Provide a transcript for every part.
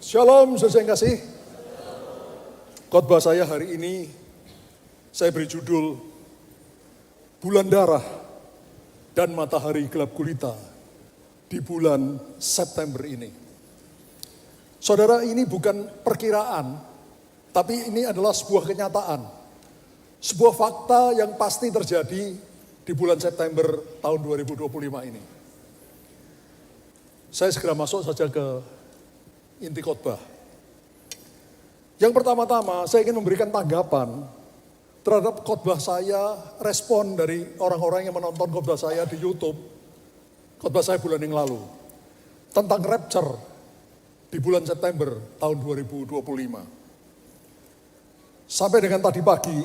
Shalom, saudara yang kasih. Khotbah saya hari ini, saya beri judul Bulan Darah dan Matahari Gelap Gulita di bulan September ini. Saudara, ini bukan perkiraan, tapi ini adalah sebuah kenyataan. Sebuah fakta yang pasti terjadi di bulan September tahun 2025 ini. Saya segera masuk saja ke inti khotbah. Yang pertama-tama saya ingin memberikan tanggapan terhadap khotbah saya, respon dari orang-orang yang menonton khotbah saya di YouTube, khotbah saya bulan yang lalu, tentang rapture di bulan September tahun 2025. Sampai dengan tadi pagi,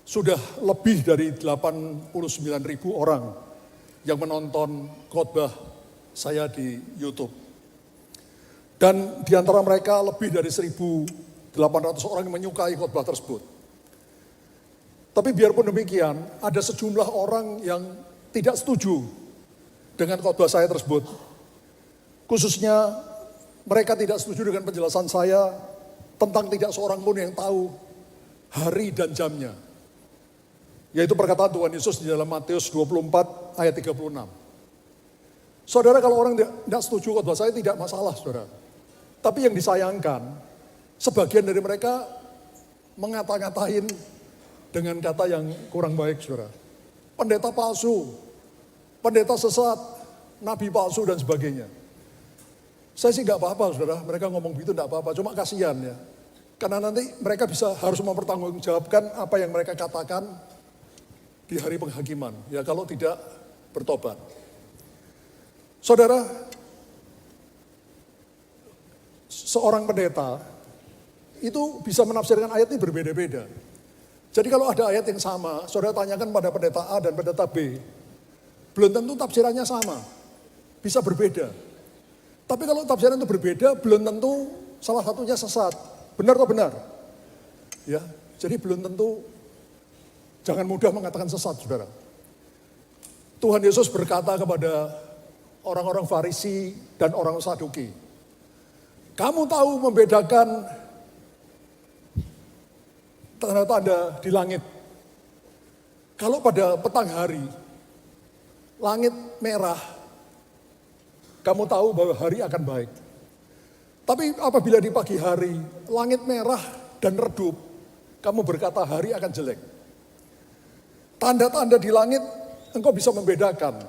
sudah lebih dari 89.000 orang yang menonton khotbah saya di YouTube. Dan di antara mereka lebih dari 1.800 orang yang menyukai khotbah tersebut. Tapi biarpun demikian, ada sejumlah orang yang tidak setuju dengan khotbah saya tersebut. Khususnya mereka tidak setuju dengan penjelasan saya tentang tidak seorang pun yang tahu hari dan jamnya. Yaitu perkataan Tuhan Yesus di dalam Matius 24 ayat 36. Saudara, kalau orang tidak setuju khotbah saya tidak masalah, saudara. Tapi yang disayangkan, sebagian dari mereka ngata-ngatain dengan kata yang kurang baik, saudara. Pendeta palsu, pendeta sesat, nabi palsu dan sebagainya. Saya sih nggak apa-apa, saudara. Mereka ngomong begitu nggak apa-apa, cuma kasihan ya. Karena nanti mereka harus mempertanggungjawabkan apa yang mereka katakan di hari penghakiman. Ya kalau tidak bertobat. Saudara, seorang pendeta itu bisa menafsirkan ayat ini berbeda-beda. Jadi kalau ada ayat yang sama, saudara tanyakan pada pendeta A dan pendeta B, belum tentu tafsirannya sama, bisa berbeda. Tapi kalau tafsiran itu berbeda, belum tentu salah satunya sesat. Benar atau benar? Ya, jadi belum tentu, jangan mudah mengatakan sesat, saudara. Tuhan Yesus berkata kepada orang-orang Farisi dan orang Saduki, kamu tahu membedakan tanda-tanda di langit. Kalau pada petang hari, langit merah, kamu tahu bahwa hari akan baik. Tapi apabila di pagi hari, langit merah dan redup, kamu berkata hari akan jelek. Tanda-tanda di langit, engkau bisa membedakan.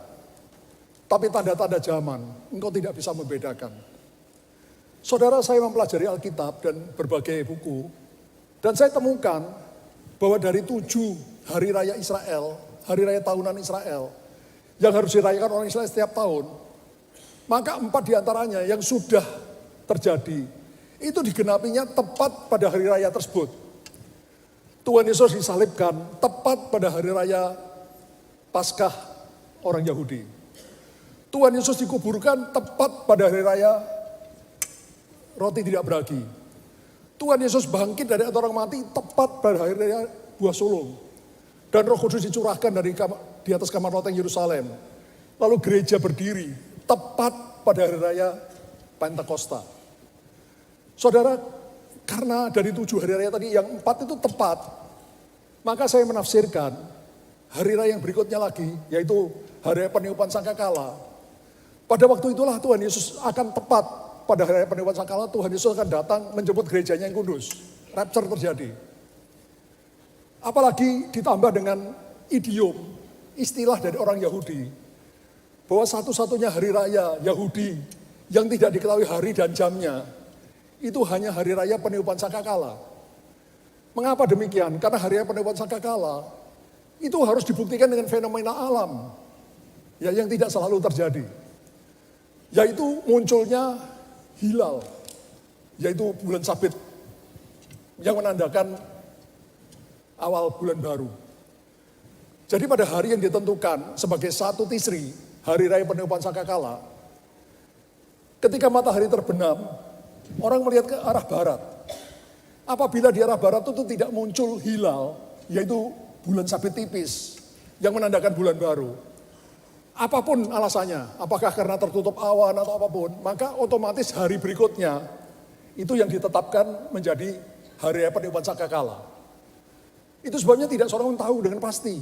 Tapi tanda-tanda zaman, engkau tidak bisa membedakan. Saudara, saya mempelajari Alkitab dan berbagai buku, dan saya temukan bahwa dari 7 hari raya Israel, hari raya tahunan Israel, yang harus dirayakan orang Israel setiap tahun, maka 4 diantaranya yang sudah terjadi, itu digenapinya tepat pada hari raya tersebut. Tuhan Yesus disalibkan tepat pada hari raya Paskah orang Yahudi. Tuhan Yesus dikuburkan tepat pada hari raya roti tidak beragi. Tuhan Yesus bangkit dari antara orang mati tepat pada hari raya buah sulung. Dan Roh Kudus dicurahkan di atas kamar loteng Yerusalem. Lalu gereja berdiri tepat pada hari raya Pentakosta. Saudara, karena dari 7 hari raya tadi yang 4 itu tepat, maka saya menafsirkan hari raya yang berikutnya lagi, yaitu hari raya peniupan sangkakala. Pada waktu itulah Tuhan Yesus akan tepat. Pada hari raya peniupan sangkakala, Tuhan Yesus akan datang menjemput gerejanya yang kudus. Rapture terjadi. Apalagi ditambah dengan idiom, istilah dari orang Yahudi, bahwa satu-satunya hari raya Yahudi yang tidak diketahui hari dan jamnya, itu hanya hari raya peniupan sangkakala. Mengapa demikian? Karena hari raya peniupan sangkakala itu harus dibuktikan dengan fenomena alam, ya, yang tidak selalu terjadi. Yaitu munculnya hilal, yaitu bulan sabit yang menandakan awal bulan baru. Jadi pada hari yang ditentukan sebagai 1 Tisri, hari raya peniupan sangkakala, ketika matahari terbenam, orang melihat ke arah barat. Apabila di arah barat itu tidak muncul hilal, yaitu bulan sabit tipis yang menandakan bulan baru, Apapun alasannya, apakah karena tertutup awan atau apapun, maka otomatis hari berikutnya itu yang ditetapkan menjadi hari raya peniupan sangkakala. Itu sebabnya tidak seorang pun tahu dengan pasti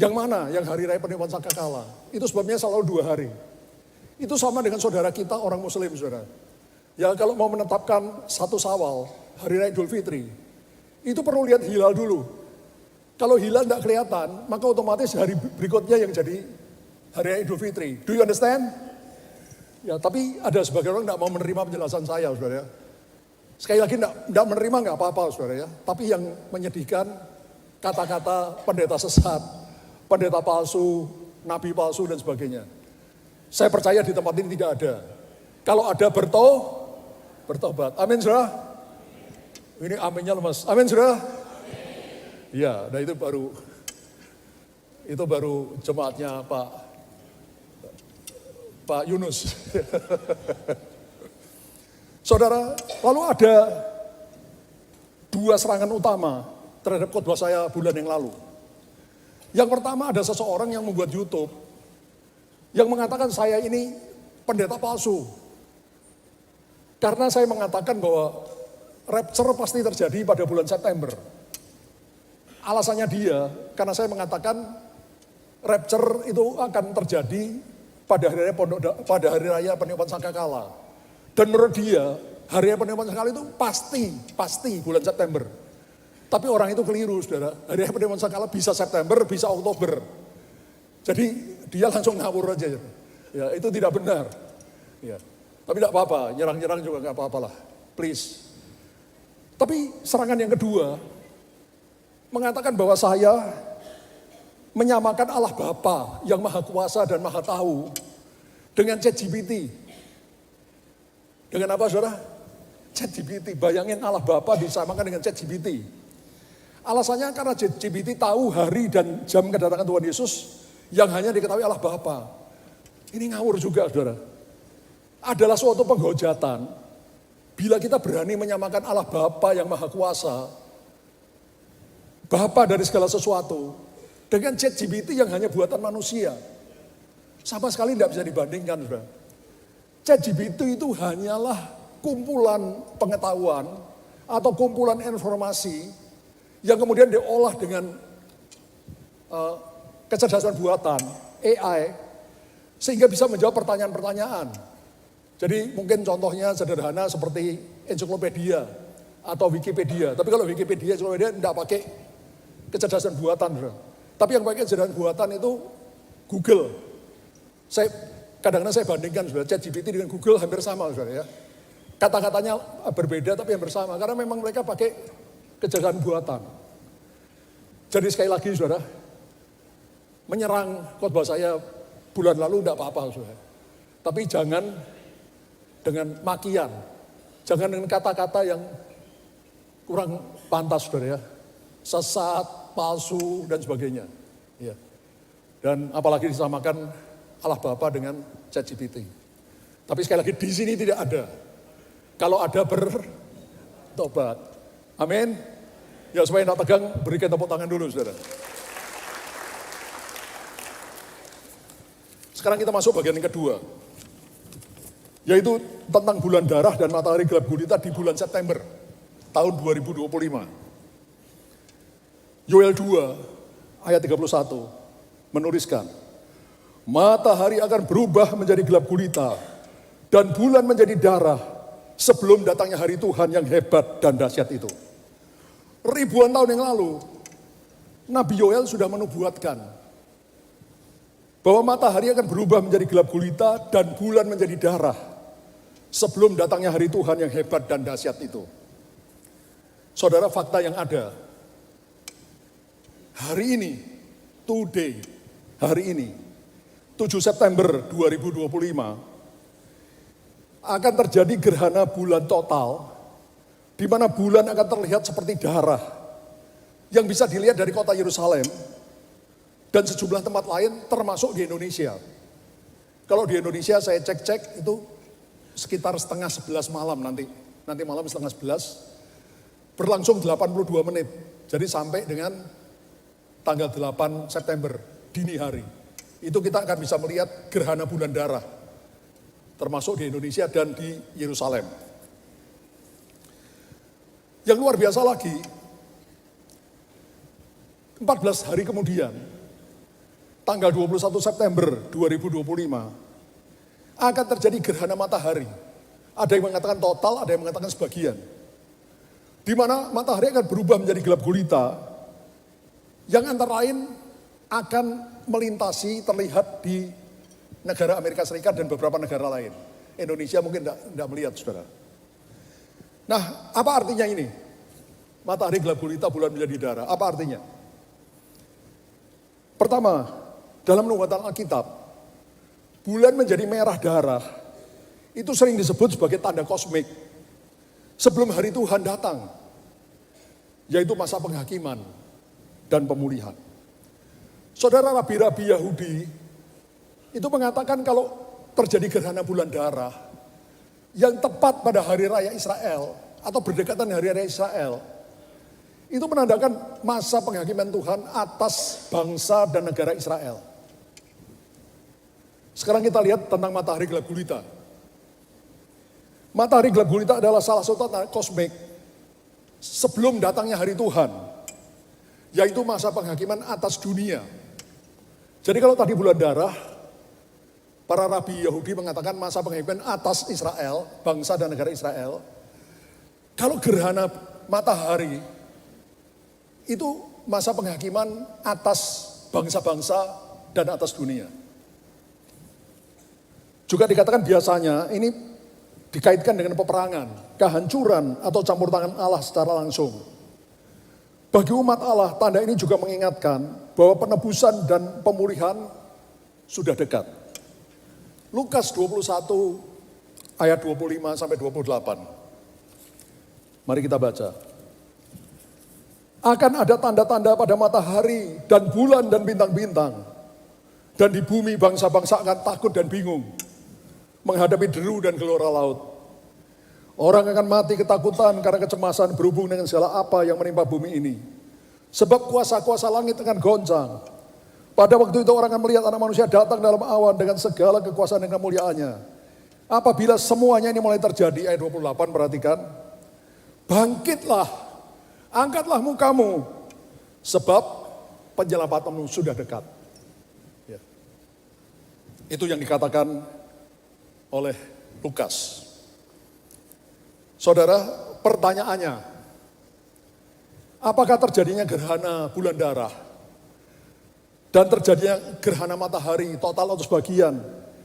yang mana yang hari raya peniupan sangkakala. Itu sebabnya selalu 2 hari. Itu sama dengan saudara kita orang muslim, saudara. Ya kalau mau menetapkan 1 Syawal, hari raya Idul Fitri, itu perlu lihat hilal dulu. Kalau hilal tidak kelihatan, maka otomatis hari berikutnya yang jadi hari raya Idul Fitri. Do you understand? Ya, tapi ada sebagian orang tidak mau menerima penjelasan saya, saudara. Sekali lagi tidak menerima nggak apa-apa, saudara ya. Tapi yang menyedihkan kata-kata pendeta sesat, pendeta palsu, nabi palsu dan sebagainya. Saya percaya di tempat ini tidak ada. Kalau ada bertobat. Amin, saudara. Ini aminnya lemas. Amin, saudara. Ya, nah itu baru jemaatnya Pak Yunus. Saudara, lalu ada 2 serangan utama terhadap khotbah saya bulan yang lalu. Yang pertama ada seseorang yang membuat YouTube yang mengatakan saya ini pendeta palsu. Karena saya mengatakan bahwa rapture pasti terjadi pada bulan September. Alasannya dia, karena saya mengatakan rapture itu akan terjadi pada hari raya peniupan sangkakala. Dan menurut dia, hari raya peniupan sangkakala itu pasti bulan September. Tapi orang itu keliru, saudara. Hari raya peniupan sangkakala bisa September, bisa Oktober. Jadi dia langsung ngawur aja. Ya, itu tidak benar. Ya. Tapi tidak apa-apa, nyerang-nyerang juga nggak apa-apa lah. Please. Tapi serangan yang kedua, mengatakan bahwa saya menyamakan Allah Bapa yang Maha Kuasa dan Maha Tahu dengan ChatGPT. Dengan apa, saudara? ChatGPT. Bayangin Allah Bapa disamakan dengan ChatGPT. Alasannya karena ChatGPT tahu hari dan jam kedatangan Tuhan Yesus yang hanya diketahui Allah Bapa. Ini ngawur juga, saudara. Adalah suatu penghujatan bila kita berani menyamakan Allah Bapa yang Maha Kuasa, Bapa dari segala sesuatu, dengan ChatGPT yang hanya buatan manusia. Sama sekali tidak bisa dibandingkan, saudara. ChatGPT itu hanyalah kumpulan pengetahuan atau kumpulan informasi yang kemudian diolah dengan kecerdasan buatan, AI, sehingga bisa menjawab pertanyaan-pertanyaan. Jadi mungkin contohnya sederhana seperti ensiklopedia atau Wikipedia. Tapi kalau Wikipedia tidak pakai kecerdasan buatan, saudara. Tapi yang pakai kecerdasan buatan itu Google. Kadang-kadang saya bandingkan, saudara, ChatGPT dengan Google hampir sama, saudara ya. Kata-katanya berbeda tapi hampir sama, karena memang mereka pakai kecerdasan buatan. Jadi sekali lagi, saudara, menyerang khotbah saya bulan lalu tidak apa-apa, saudara. Tapi jangan dengan makian, jangan dengan kata-kata yang kurang pantas, saudara ya. Sesat, palsu, dan sebagainya. Ya. Dan apalagi disamakan Allah Bapa dengan ChatGPT. Tapi sekali lagi di sini tidak ada. Kalau ada bertobat. Amin. Ya supaya tidak tegang, berikan tepuk tangan dulu, saudara. Sekarang kita masuk bagian yang kedua. Yaitu tentang bulan darah dan matahari gelap gulita di bulan September tahun 2025. Yoel 2 ayat 31 menuliskan, matahari akan berubah menjadi gelap gulita dan bulan menjadi darah sebelum datangnya hari Tuhan yang hebat dan dahsyat itu. Ribuan tahun yang lalu, Nabi Yoel sudah menubuatkan bahwa matahari akan berubah menjadi gelap gulita dan bulan menjadi darah sebelum datangnya hari Tuhan yang hebat dan dahsyat itu. Saudara, fakta yang ada, hari ini, today, hari ini, 7 September 2025, akan terjadi gerhana bulan total, di mana bulan akan terlihat seperti darah, yang bisa dilihat dari kota Yerusalem, dan sejumlah tempat lain termasuk di Indonesia. Kalau di Indonesia saya cek-cek itu sekitar setengah 11 malam nanti malam setengah 11, berlangsung 82 menit, jadi sampai dengan tanggal 8 September, dini hari. itu kita akan bisa melihat gerhana bulan darah, termasuk di Indonesia dan di Yerusalem. Yang luar biasa lagi, 14 hari kemudian, tanggal 21 September 2025, akan terjadi gerhana matahari. Ada yang mengatakan total, ada yang mengatakan sebagian. Di mana matahari akan berubah menjadi gelap gulita, yang antara lain akan melintasi terlihat di negara Amerika Serikat dan beberapa negara lain. Indonesia mungkin tidak melihat, saudara. Nah, apa artinya ini? Matahari gelap gulita, bulan menjadi darah. Apa artinya? Pertama, dalam nubuatan Alkitab, bulan menjadi merah darah, itu sering disebut sebagai tanda kosmik. Sebelum hari Tuhan datang, yaitu masa penghakiman dan pemulihan. Saudara, rabi-rabi Yahudi itu mengatakan kalau terjadi gerhana bulan darah yang tepat pada hari raya Israel atau berdekatan hari raya Israel, itu menandakan masa penghakiman Tuhan atas bangsa dan negara Israel. Sekarang kita lihat tentang matahari gelap gulita. Matahari gelap gulita adalah salah satu tanda kosmik sebelum datangnya hari Tuhan, yaitu masa penghakiman atas dunia. Jadi kalau tadi bulan darah, para rabi Yahudi mengatakan masa penghakiman atas Israel, bangsa dan negara Israel. Kalau gerhana matahari, itu masa penghakiman atas bangsa-bangsa dan atas dunia. Juga dikatakan biasanya ini dikaitkan dengan peperangan, kehancuran atau campur tangan Allah secara langsung. Bagi umat Allah, tanda ini juga mengingatkan bahwa penebusan dan pemulihan sudah dekat. Lukas 21 ayat 25 sampai 28. Mari kita baca. Akan ada tanda-tanda pada matahari dan bulan dan bintang-bintang. Dan di bumi bangsa-bangsa akan takut dan bingung menghadapi deru dan gelora laut. Orang akan mati ketakutan karena kecemasan berhubung dengan segala apa yang menimpa bumi ini. Sebab kuasa-kuasa langit akan goncang. Pada waktu itu orang akan melihat anak manusia datang dalam awan dengan segala kekuasaan dan kemuliaannya. Apabila semuanya ini mulai terjadi, ayat 28 perhatikan. Bangkitlah. Angkatlah mukamu, sebab penyelamatanmu sudah dekat. Ya. Itu yang dikatakan oleh Lukas. Saudara, pertanyaannya, apakah terjadinya gerhana bulan darah dan terjadinya gerhana matahari total atau sebagian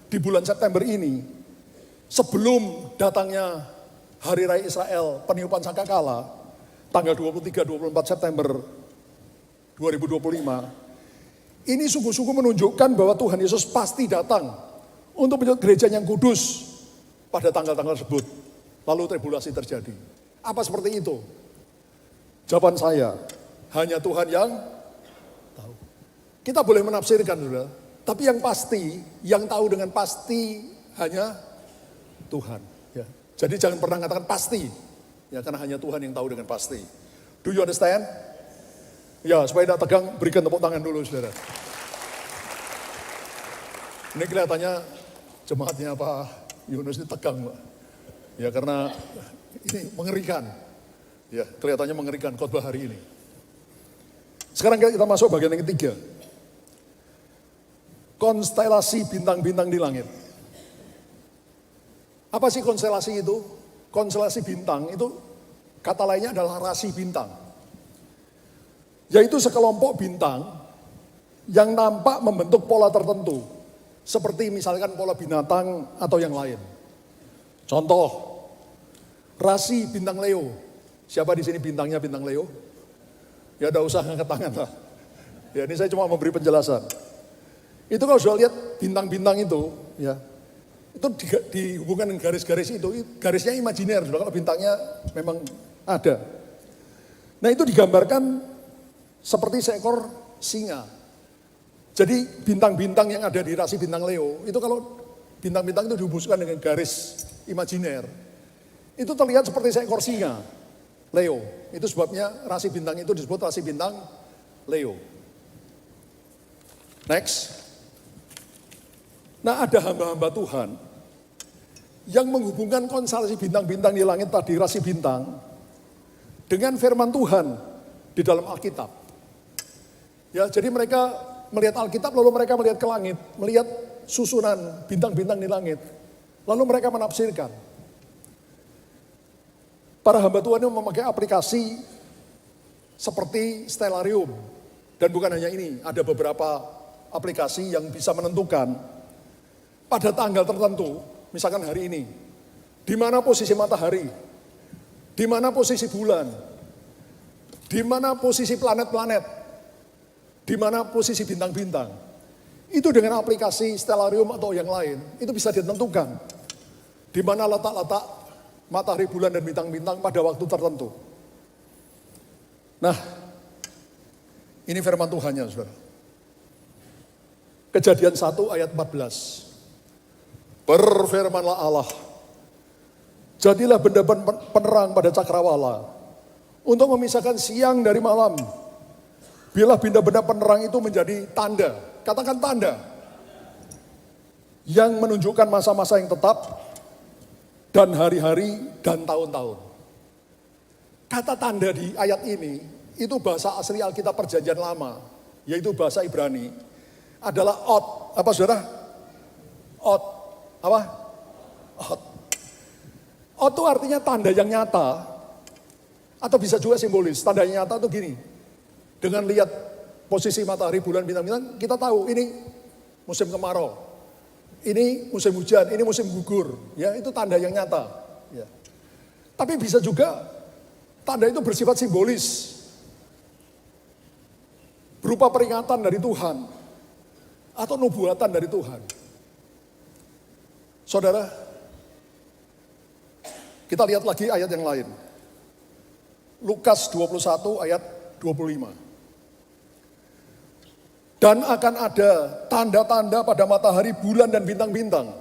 di bulan September ini sebelum datangnya Hari Raya Israel, peniupan sangkakala, tanggal 23-24 September 2025, ini sungguh-sungguh menunjukkan bahwa Tuhan Yesus pasti datang untuk menjadi gereja yang kudus pada tanggal-tanggal tersebut. Lalu tribulasi terjadi. Apa seperti itu? Jawaban saya, hanya Tuhan yang tahu. Kita boleh menafsirkan, saudara, tapi yang pasti, yang tahu dengan pasti hanya Tuhan. Ya. Jadi jangan pernah katakan pasti. Ya, karena hanya Tuhan yang tahu dengan pasti. Do you understand? Ya, supaya tidak tegang, berikan tepuk tangan dulu, saudara. Ini kelihatannya jemaatnya Pak Yunus ini tegang, Pak. Ya, karena ini mengerikan. Ya, kelihatannya mengerikan khotbah hari ini. Sekarang kita masuk bagian yang ketiga. Konstelasi bintang-bintang di langit. Apa sih konstelasi itu? Konstelasi bintang itu kata lainnya adalah rasi bintang. Yaitu sekelompok bintang yang nampak membentuk pola tertentu. Seperti misalkan pola binatang atau yang lain. Contoh, rasi bintang Leo. Siapa di sini bintangnya bintang Leo? Ya udah usah ngangkat tangan lah. Ya ini saya cuma memberi penjelasan. Itu kalau sudah lihat bintang-bintang itu, ya itu dihubungkan dengan garis-garis itu, garisnya imajiner, kalau bintangnya memang ada. Nah itu digambarkan seperti seekor singa. Jadi bintang-bintang yang ada di rasi bintang Leo, itu kalau bintang-bintang itu dihubungkan dengan garis imajiner, itu terlihat seperti seekor singa, Leo. Itu sebabnya rasi bintang itu disebut rasi bintang Leo. Next. Nah, ada hamba-hamba Tuhan yang menghubungkan konstelasi bintang-bintang di langit tadi, rasi bintang, dengan firman Tuhan di dalam Alkitab. Ya, jadi mereka melihat Alkitab lalu mereka melihat ke langit, melihat susunan bintang-bintang di langit. Lalu mereka menafsirkan. Para hamba Tuhan yang memakai aplikasi seperti Stellarium. Dan bukan hanya ini, ada beberapa aplikasi yang bisa menentukan pada tanggal tertentu, misalkan hari ini, di mana posisi matahari, di mana posisi bulan, di mana posisi planet-planet, di mana posisi bintang-bintang. Itu dengan aplikasi Stellarium atau yang lain, itu bisa ditentukan di mana letak-letak matahari, bulan, dan bintang-bintang pada waktu tertentu. Nah, ini firman Tuhannya, saudara. Kejadian 1 ayat 14. Berfirmanlah Allah, jadilah benda penerang pada cakrawala untuk memisahkan siang dari malam. Bila benda-benda penerang itu menjadi tanda, katakan tanda, yang menunjukkan masa-masa yang tetap dan hari-hari dan tahun-tahun. Kata tanda di ayat ini, itu bahasa asli Alkitab Perjanjian Lama, yaitu bahasa Ibrani, adalah ot. Apa saudara? Ot. Apa? Ot. Ot itu artinya tanda yang nyata, atau bisa juga simbolis. Tanda yang nyata itu gini, dengan lihat posisi matahari, bulan, bintang-bintang, kita tahu ini musim kemarau, ini musim hujan, ini musim gugur. Ya, itu tanda yang nyata. Ya. Tapi bisa juga tanda itu bersifat simbolis, berupa peringatan dari Tuhan atau nubuatan dari Tuhan. Saudara, kita lihat lagi ayat yang lain. Lukas 21 ayat 25. Dan akan ada tanda-tanda pada matahari, bulan, dan bintang-bintang.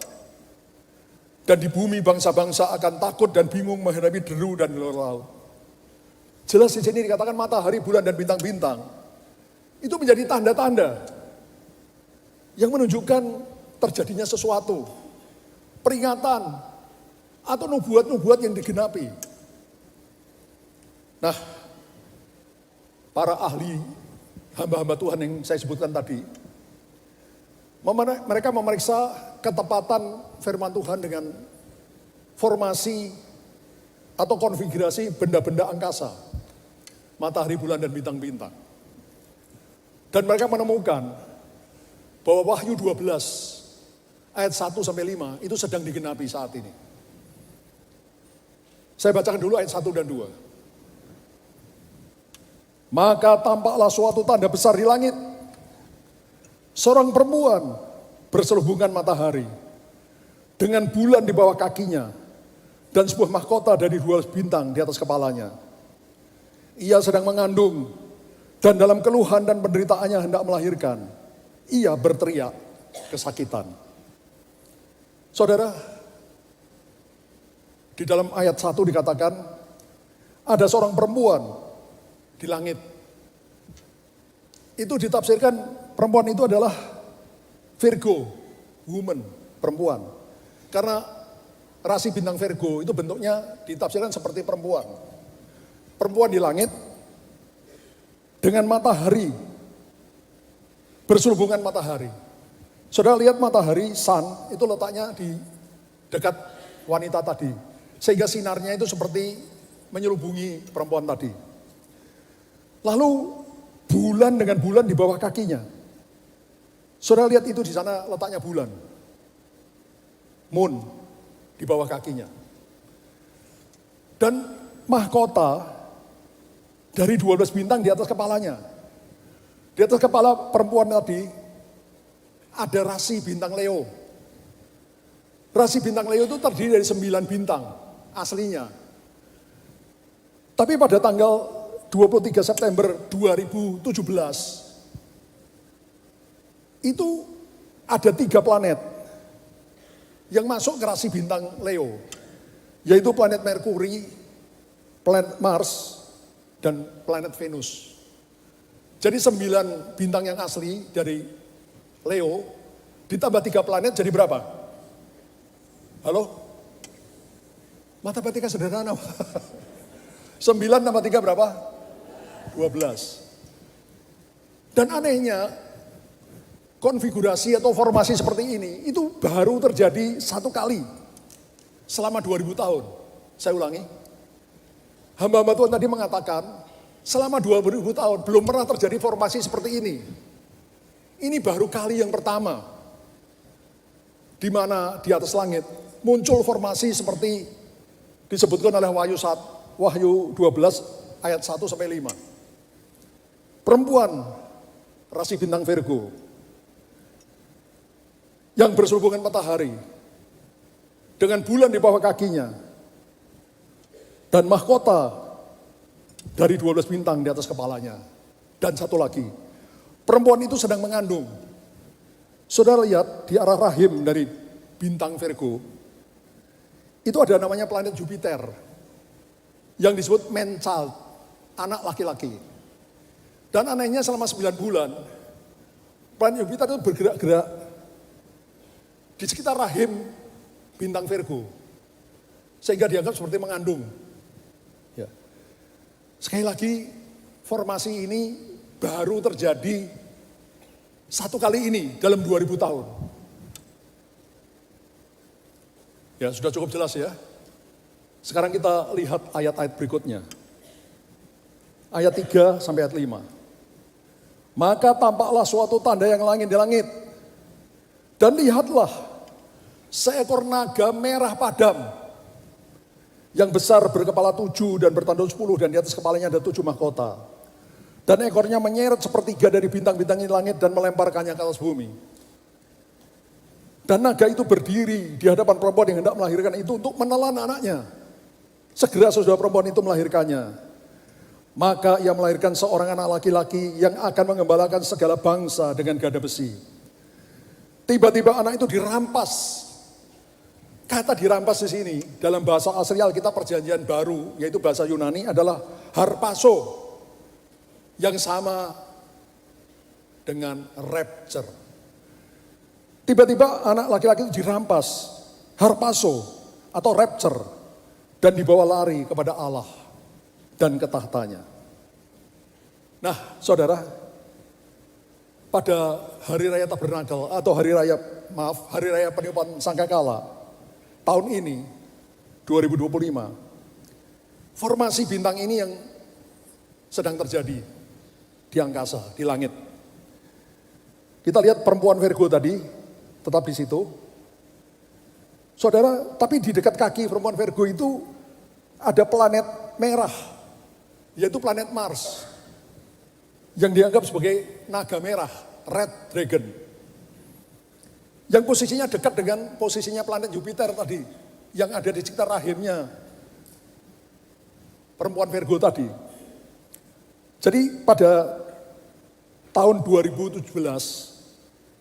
Dan di bumi bangsa-bangsa akan takut dan bingung menghadapi deru dan laut. Jelas di sini dikatakan matahari, bulan, dan bintang-bintang. Itu menjadi tanda-tanda yang menunjukkan terjadinya sesuatu, peringatan, atau nubuat-nubuat yang digenapi. Nah, para ahli, hamba-hamba Tuhan yang saya sebutkan tadi, mereka memeriksa ketepatan firman Tuhan dengan formasi atau konfigurasi benda-benda angkasa, matahari, bulan, dan bintang-bintang. Dan mereka menemukan bahwa Wahyu 12 ayat 1 sampai 5 itu sedang digenapi saat ini. Saya bacakan dulu ayat 1 dan 2. Maka tampaklah suatu tanda besar di langit. Seorang perempuan berselubungan matahari dengan bulan di bawah kakinya dan sebuah mahkota dari 12 bintang di atas kepalanya. Ia sedang mengandung dan dalam keluhan dan penderitaannya hendak melahirkan. Ia berteriak kesakitan. Saudara, di dalam ayat 1 dikatakan, ada seorang perempuan di langit. Itu ditafsirkan perempuan itu adalah Virgo, woman, perempuan. Karena rasi bintang Virgo itu bentuknya ditafsirkan seperti perempuan. Perempuan di langit, dengan matahari, berselubungan matahari. Saudara lihat matahari, sun, itu letaknya di dekat wanita tadi. Sehingga sinarnya itu seperti menyelubungi perempuan tadi. Lalu bulan dengan bulan di bawah kakinya. Saudara lihat itu di sana letaknya bulan. Moon di bawah kakinya. Dan mahkota dari 12 bintang di atas kepalanya. Di atas kepala perempuan tadi ada rasi bintang Leo. Rasi bintang Leo itu terdiri dari 9 bintang aslinya. Tapi pada tanggal 23 September 2017 itu ada 3 planet yang masuk ke rasi bintang Leo, yaitu planet Merkuri, planet Mars, dan planet Venus. Jadi 9 bintang yang asli dari Leo Ditambah 3 planet jadi berapa? Halo? Matematika sederhana. 9 tambah 3 berapa? 12. Dan anehnya, konfigurasi atau formasi seperti ini, itu baru terjadi 1 kali selama 2000 tahun. Saya ulangi, hamba-hamba Tuhan tadi mengatakan, selama 2000 tahun belum pernah terjadi formasi seperti ini. Ini baru kali yang pertama, di mana di atas langit muncul formasi seperti disebutkan oleh Wahyu 12 ayat 1 sampai 5. Perempuan rasi bintang Virgo yang berselubungan matahari dengan bulan di bawah kakinya dan mahkota dari 12 bintang di atas kepalanya. Dan satu lagi, perempuan itu sedang mengandung. Saudara lihat di arah rahim dari bintang Virgo, itu ada namanya planet Jupiter yang disebut man child, anak laki-laki. Dan anehnya selama 9 bulan, planet Jupiter itu bergerak-gerak di sekitar rahim bintang Virgo, sehingga dianggap seperti mengandung. Ya. Sekali lagi, formasi ini baru terjadi 1 kali ini dalam 2000 tahun. Ya, sudah cukup jelas ya. Sekarang kita lihat ayat-ayat berikutnya. Ayat 3 sampai ayat 5. Maka tampaklah suatu tanda yang langit di langit. Dan lihatlah seekor naga merah padam yang besar berkepala 7 dan bertanduk 10 dan di atas kepalanya ada 7 mahkota. Dan ekornya menyeret sepertiga dari bintang-bintang di langit dan melemparkannya ke atas bumi. Dan naga itu berdiri di hadapan perempuan yang hendak melahirkan itu untuk menelan anaknya. Segera sesudah perempuan itu melahirkannya. Maka ia melahirkan seorang anak laki-laki yang akan mengembalakan segala bangsa dengan gada besi. Tiba-tiba anak itu dirampas. Kata dirampas di sini dalam bahasa asli Alkitab Perjanjian Baru, yaitu bahasa Yunani adalah harpaso, yang sama dengan rapture. Tiba-tiba anak laki-laki itu dirampas, harpaso atau rapture, dan dibawa lari kepada Allah dan ke tahtanya. Nah, saudara, pada hari raya Tabernakel atau hari raya peniupan sangkakala tahun ini 2025, formasi bintang ini yang sedang terjadi di angkasa, di langit. Kita lihat perempuan Virgo tadi tetap di situ. Saudara, tapi di dekat kaki perempuan Virgo itu ada planet merah, yaitu planet Mars, yang dianggap sebagai naga merah, red dragon, yang posisinya dekat dengan posisinya planet Jupiter tadi, yang ada di sekitar rahimnya perempuan Virgo tadi. Jadi pada tahun 2017,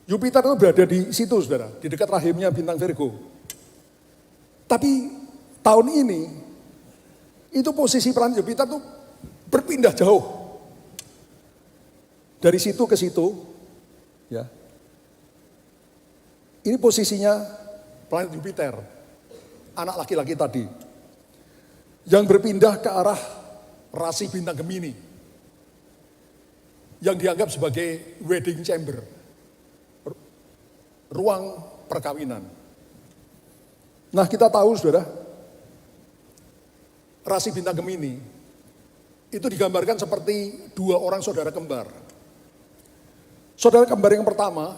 Jupiter itu berada di situ, saudara, di dekat rahimnya bintang Virgo. Tapi tahun ini, itu posisi planet Jupiter itu berpindah jauh. Dari situ ke situ, ya. Ini posisinya planet Jupiter, anak laki-laki tadi, yang berpindah ke arah rasi bintang Gemini, yang dianggap sebagai wedding chamber, ruang perkawinan. Nah, kita tahu, saudara, rasi bintang Gemini itu digambarkan seperti 2 orang saudara kembar. Saudara kembar yang pertama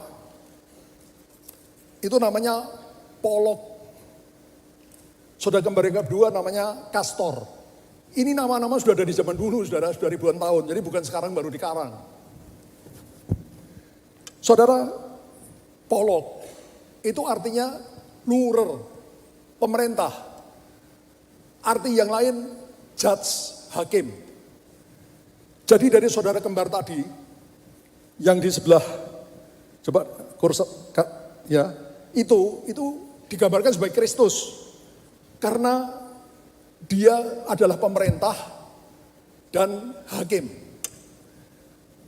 itu namanya Polok. Saudara kembar yang kedua namanya Kastor. Ini nama-nama sudah ada di zaman dulu, saudara, sudah ribuan tahun. Jadi bukan sekarang baru dikarang. Saudara, Polok itu artinya lurer, pemerintah. Arti yang lain, judge, hakim. Jadi dari saudara kembar tadi, yang di sebelah, coba kursor, ya, itu digambarkan sebagai Kristus. Karena dia adalah pemerintah dan hakim.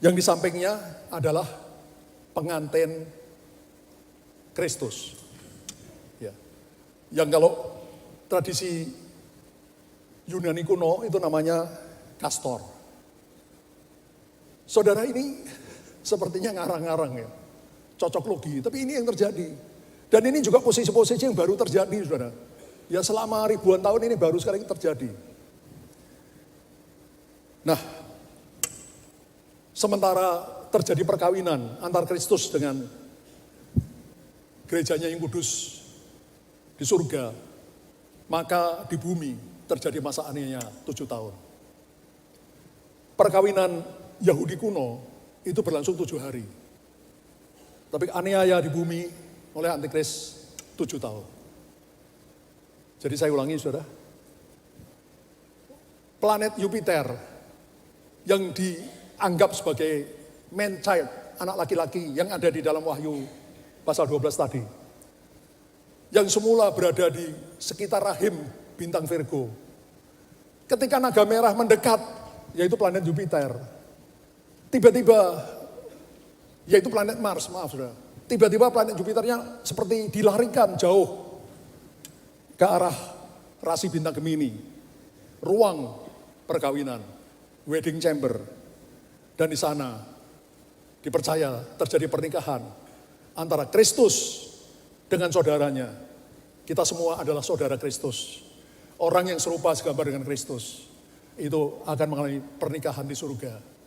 Yang di sampingnya adalah pengantin Kristus. Ya. Yang kalau tradisi Yunani kuno itu namanya Kastor. Saudara, ini sepertinya ngarang-ngarang ya, cocok logi, tapi ini yang terjadi. Dan ini juga posisi-posisi yang baru terjadi, saudara. Ya selama ribuan tahun ini baru sekali terjadi. Nah, sementara terjadi perkawinan antar Kristus dengan gerejanya yang kudus di surga, maka di bumi terjadi masa aniaya 7 tahun. Perkawinan Yahudi kuno itu berlangsung 7 hari. Tapi aniaya di bumi oleh antikris 7 tahun. Jadi saya ulangi, saudara. Planet Jupiter yang dianggap sebagai man child, anak laki-laki yang ada di dalam Wahyu pasal 12 tadi. Yang semula berada di sekitar rahim bintang Virgo. Ketika naga merah mendekat, yaitu planet Jupiter. Tiba-tiba, yaitu planet Mars, maaf saudara. Tiba-tiba planet Jupiternya seperti dilarikan jauh ke arah rasi bintang Gemini. Ruang perkawinan, wedding chamber. Dan di sana dipercaya terjadi pernikahan antara Kristus dengan saudaranya. Kita semua adalah saudara Kristus. Orang yang serupa segambar dengan Kristus itu akan mengalami pernikahan di surga.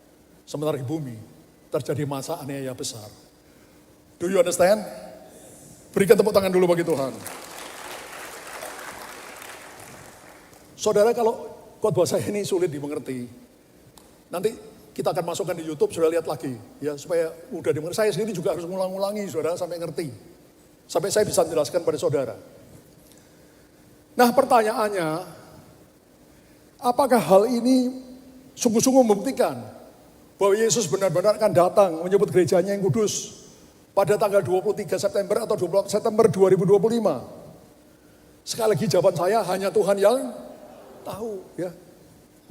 Sementara di bumi terjadi masa aniaya besar. Do you understand? Berikan tepuk tangan dulu bagi Tuhan. Saudara, kalau khotbah saya ini sulit dimengerti, nanti kita akan masukkan di YouTube, saudara lihat lagi, ya supaya mudah dimengerti. Saya sendiri juga harus ngulang-ulangi, saudara, sampai ngerti, sampai saya bisa menjelaskan pada saudara. Nah, pertanyaannya, apakah hal ini sungguh-sungguh membuktikan bahwa Yesus benar-benar akan datang menyebut gerejanya yang kudus pada tanggal 23 September atau 20 September 2025? Sekali lagi jawaban saya, hanya Tuhan yang tahu, ya.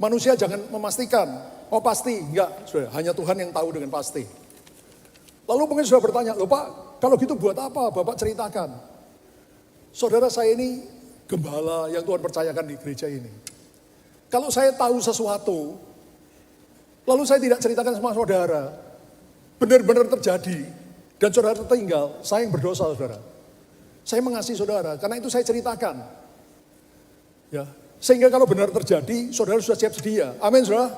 Manusia jangan memastikan, oh pasti, enggak, saudara, hanya Tuhan yang tahu dengan pasti. Lalu mungkin sudah bertanya, loh Pak, kalau gitu buat apa Bapak ceritakan? Saudara, saya ini gembala yang Tuhan percayakan di gereja ini. Kalau saya tahu sesuatu, lalu saya tidak ceritakan sama saudara, benar-benar terjadi, dan saudara tertinggal, saya yang berdosa, saudara. Saya mengasihi saudara, karena itu saya ceritakan. Ya, sehingga kalau benar terjadi, saudara sudah siap sedia. Amin, saudara.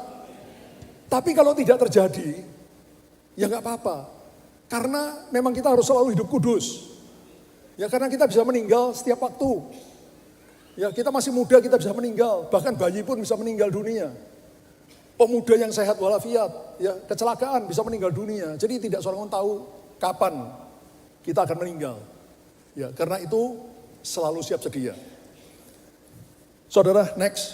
Tapi kalau tidak terjadi, ya nggak apa-apa. Karena memang kita harus selalu hidup kudus. Ya, karena kita bisa meninggal setiap waktu. Ya, kita masih muda, kita bisa meninggal. Bahkan bayi pun bisa meninggal dunia. Pemuda yang sehat walafiat, ya kecelakaan bisa meninggal dunia. Jadi tidak seorang pun tahu kapan kita akan meninggal. Ya, karena itu selalu siap sedia. Saudara, next.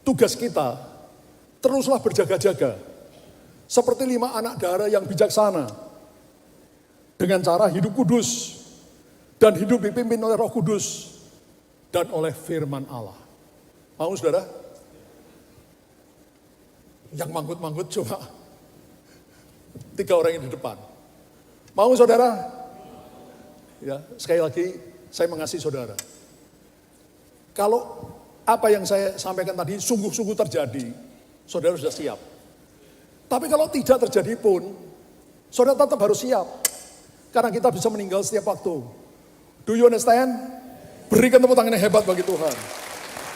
Tugas kita, teruslah berjaga-jaga. Seperti 5 anak dara yang bijaksana. Dengan cara hidup kudus. Dan hidup dipimpin oleh Roh Kudus. Dan oleh firman Allah. Mau saudara? Yang manggut-manggut cuma 3 orang yang di depan. Mau saudara? Ya, sekali lagi saya mengasihi saudara. Kalau apa yang saya sampaikan tadi sungguh-sungguh terjadi, saudara sudah siap. Tapi kalau tidak terjadi pun, saudara tetap harus siap. Karena kita bisa meninggal setiap waktu. Do you understand? Berikan tepuk tangan yang hebat bagi Tuhan.